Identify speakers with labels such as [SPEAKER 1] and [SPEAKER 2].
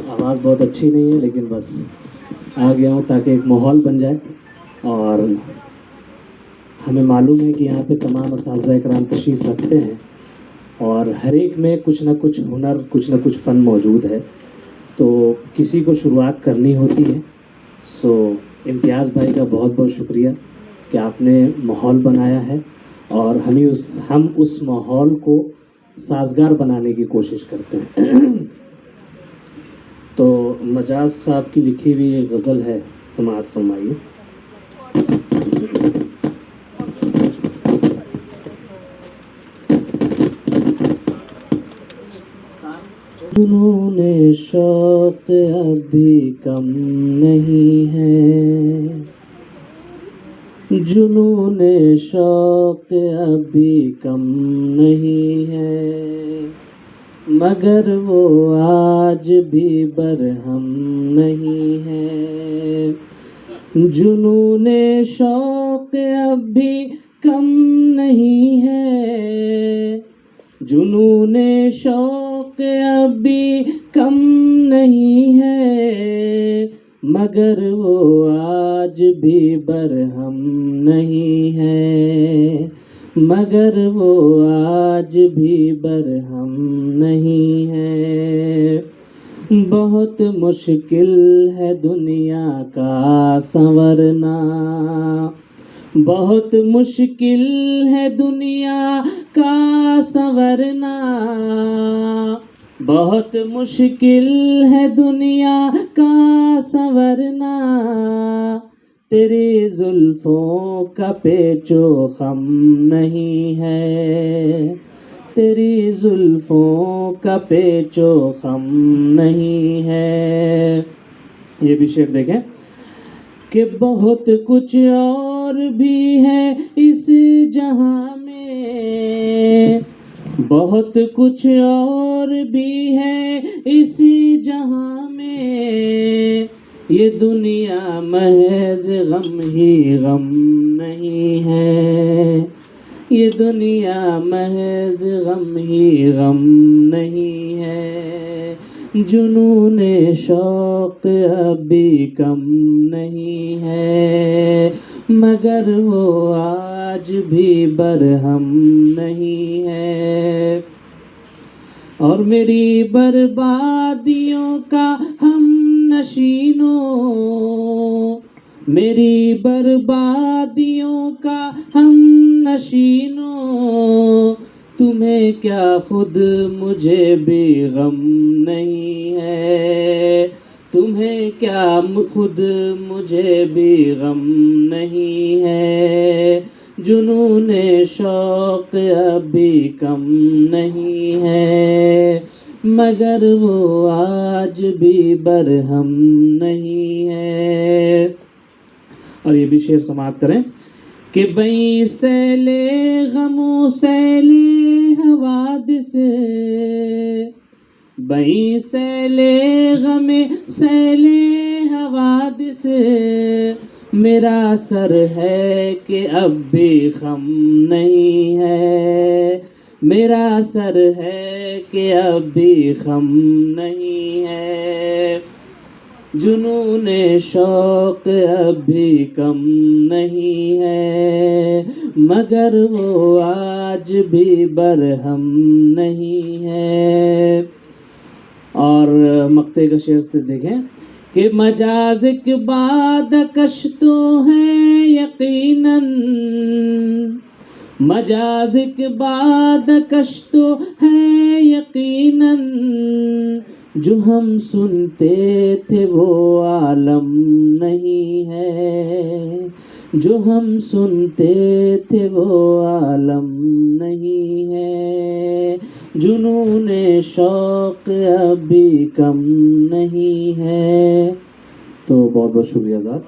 [SPEAKER 1] آواز بہت اچھی نہیں ہے لیکن بس آ گیا ہوں تاکہ ایک ماحول بن جائے. اور ہمیں معلوم ہے کہ یہاں پہ تمام اساتذہ اکرام تشریف رکھتے ہیں اور ہر ایک میں کچھ نہ کچھ ہنر، کچھ نہ کچھ فن موجود ہے. تو کسی کو شروعات کرنی ہوتی ہے. سو امتیاز بھائی کا بہت بہت شکریہ کہ آپ نے ماحول بنایا ہے اور ہم اس ماحول کو سازگار بنانے کی کوشش کرتے ہیں. تو مجاز صاحب کی لکھی ہوئی ایک غزل ہے، سماعت فرمائیے. جنون شوق اب بھی کم نہیں ہے، جنون شوق اب بھی کم نہیں ہے، مگر وہ آج بھی برہم نہیں ہے. جنون شوق اب بھی کم نہیں ہے، جنون شوق اب بھی کم نہیں ہے، مگر وہ آج بھی برہم نہیں ہے، مگر وہ آج بھی برہم نہیں ہے. بہت مشکل ہے دنیا کا سنورنا، بہت مشکل ہے دنیا کا سنورنا، بہت مشکل ہے دنیا کا سنورنا، تیری زلفوں کا پیچ و خم نہیں ہے، تیری زلفوں کا پیچ و خم نہیں ہے. یہ بھی شعر دیکھیں کہ بہت کچھ اور بھی ہے اس جہاں میں، بہت کچھ اور بھی ہے اس جہاں میں، یہ دنیا محض غم ہی غم نہیں ہے، یہ دنیا محض غم ہی غم نہیں ہے. جنون شوق اب بھی کم نہیں ہے، مگر وہ آج بھی برہم نہیں ہے. اور میری بربادیوں کا ہم نشینوں، میری بربادیوں کا ہم نشینوں، تمہیں کیا خود مجھے بھی غم نہیں ہے، تمہیں کیا خود مجھے بھی غم نہیں ہے. جنون شوق اب بھی کم نہیں ہے، مگر وہ آج بھی برہم نہیں ہے. اور یہ بھی شعر سماعت کریں کہ بھئی سیلِ غم و سیلِ حوادث، بھئی سیلِ غم سیلِ حوادث، میرا سر ہے کہ اب بھی خم نہیں ہے، میرا سر ہے کہ اب بھی خم نہیں ہے. جنون شوق اب بھی کم نہیں ہے، مگر وہ آج بھی برہم نہیں ہے. اور مقطع کا شعر سے دیکھیں کہ مجاز کے بعد کش تو ہے یقیناً، مجاز کے بعد کش تو ہے یقیناً، جو ہم سنتے تھے وہ عالم نہیں ہے، جو ہم سنتے تھے وہ عالم نہیں ہے. جنون شوق اب بھی کم نہیں ہے. تو بہت بہت شکریہ صاحب.